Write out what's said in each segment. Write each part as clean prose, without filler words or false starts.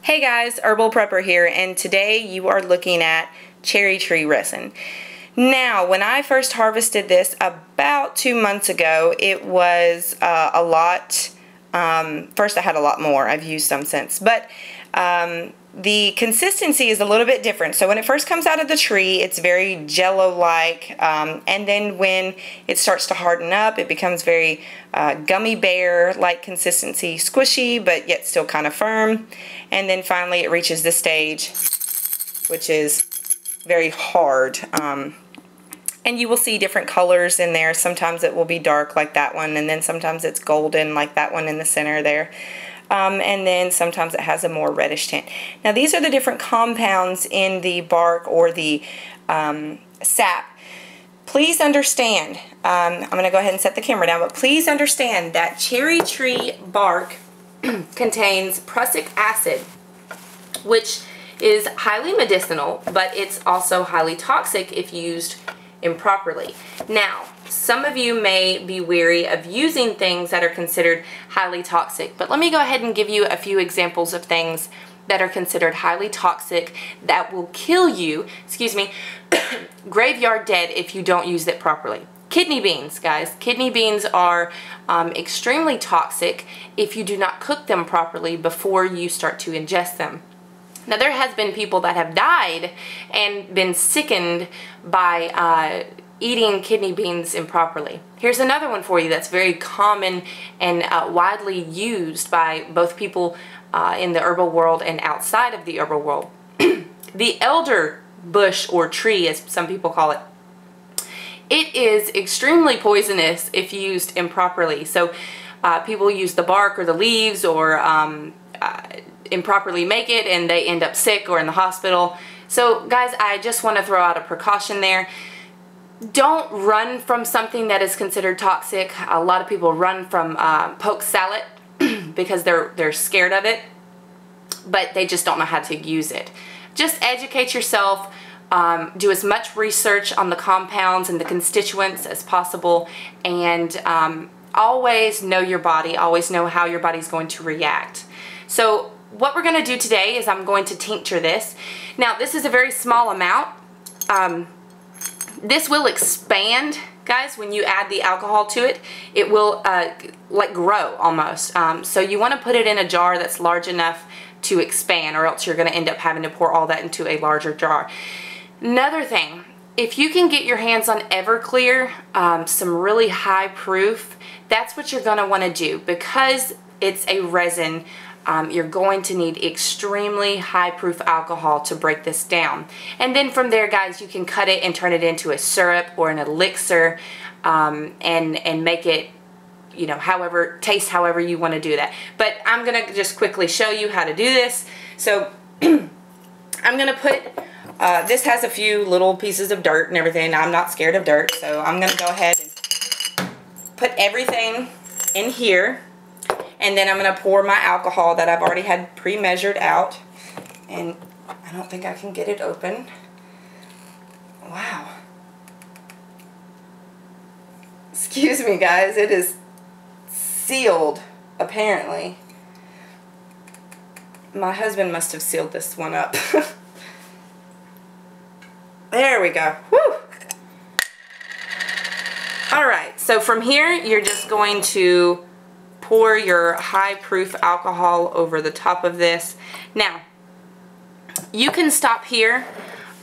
Hey guys, Herbal Prepper here, and today you are looking at cherry tree resin. Now, when I first harvested this about 2 months ago, it was a lot. First I had a lot more. I've used some since, but the consistency is a little bit different. So when it first comes out of the tree, it's very jello-like, and then when it starts to harden up, it becomes very gummy bear-like consistency, squishy, but yet still kind of firm. And then finally it reaches this stage, which is very hard. And you will see different colors in there. Sometimes it will be dark like that one, and then sometimes it's golden like that one in the center there. And then sometimes it has a more reddish tint. Now these are the different compounds in the bark or the sap. Please understand, I'm going to go ahead and set the camera down, but please understand that cherry tree bark contains prussic acid, which is highly medicinal, but it's also highly toxic if used improperly. Now, some of you may be weary of using things that are considered highly toxic, but let me go ahead and give you a few examples of things that are considered highly toxic that will kill you, excuse me, graveyard dead if you don't use it properly. Kidney beans, guys. Kidney beans are extremely toxic if you do not cook them properly before you start to ingest them. Now, there has been people that have died and been sickened by eating kidney beans improperly. Here's another one for you that's very common and widely used by both people in the herbal world and outside of the herbal world. The elder bush or tree, as some people call it. It is extremely poisonous if used improperly. So people use the bark or the leaves or improperly make it, and they end up sick or in the hospital. So guys, I just want to throw out a precaution there. Don't run from something that is considered toxic. A lot of people run from poke salad because they're scared of it, but they just don't know how to use it. Just educate yourself. Do as much research on the compounds and the constituents as possible, and always know your body. Always know how your body's going to react. So what we're going to do today is I'm going to tincture this. Now, this is a very small amount. This will expand, guys, when you add the alcohol to it. It will like grow almost. So you want to put it in a jar that's large enough to expand, or else you're going to end up having to pour all that into a larger jar. Another thing, if you can get your hands on Everclear, some really high proof, that's what you're going to want to do. Because it's a resin, you're going to need extremely high proof alcohol to break this down. And then from there, guys, you can cut it and turn it into a syrup or an elixir, and make it, you know, taste however you want to do that. But I'm going to just quickly show you how to do this. So I'm going to put, this has a few little pieces of dirt and everything. I'm not scared of dirt, so I'm going to go ahead and put everything in here. And then I'm going to pour my alcohol that I've already had pre-measured out. And I don't think I can get it open. Wow. Excuse me, guys. It is sealed, apparently. My husband must have sealed this one up. There we go. Woo! Alright, so from here, you're just going to pour your high proof alcohol over the top of this. Now, you can stop here,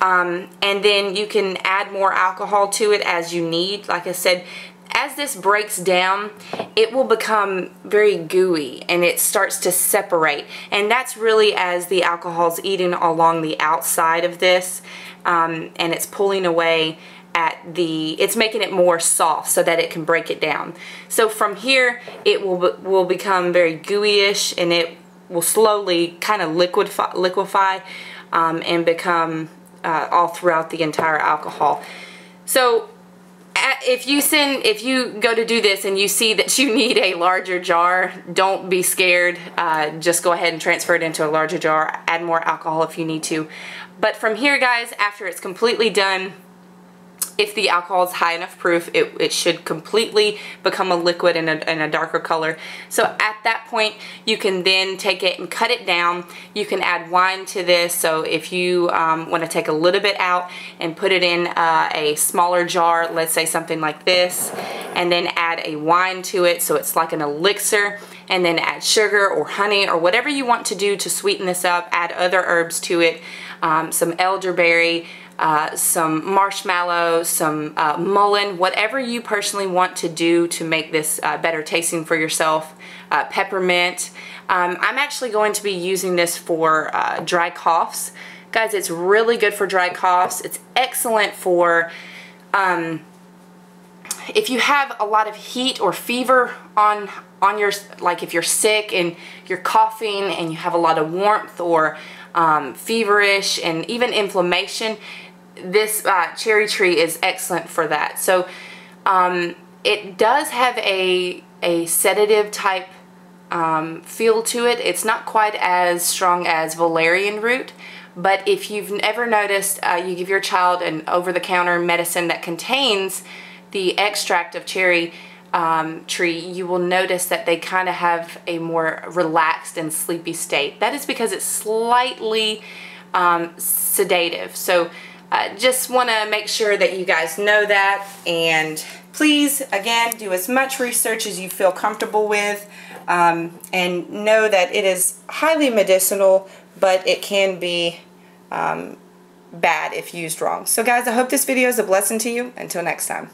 and then you can add more alcohol to it as you need. Like I said, as this breaks down, it will become very gooey and it starts to separate. And that's really as the alcohol's eating along the outside of this, and it's pulling away it's making it more soft so that it can break it down. So from here, it will become very gooey-ish, and it will slowly kind of liquefy and become all throughout the entire alcohol. So if you go to do this and you see that you need a larger jar, don't be scared. Just go ahead and transfer it into a larger jar. Add more alcohol if you need to. But from here, guys, after it's completely done, if the alcohol is high enough proof, it should completely become a liquid in a darker color. So at that point, you can then take it and cut it down. You can add wine to this. So if you want to take a little bit out and put it in a smaller jar, let's say something like this, and then add a wine to it so it's like an elixir, and then add sugar or honey or whatever you want to do to sweeten this up. Add other herbs to it, some elderberry, some marshmallow, some mullein, whatever you personally want to do to make this better tasting for yourself. Peppermint. I'm actually going to be using this for dry coughs. Guys, it's really good for dry coughs. It's excellent for if you have a lot of heat or fever on your, like if you're sick and you're coughing and you have a lot of warmth or feverish and even inflammation, this cherry tree is excellent for that. So it does have a sedative type feel to it. It's not quite as strong as valerian root, but if you've ever noticed, you give your child an over-the-counter medicine that contains the extract of cherry tree, you will notice that they kind of have a more relaxed and sleepy state. That is because it's slightly sedative. So just want to make sure that you guys know that, and please, again, do as much research as you feel comfortable with, and know that it is highly medicinal, but it can be bad if used wrong. So guys, I hope this video is a blessing to you. Until next time.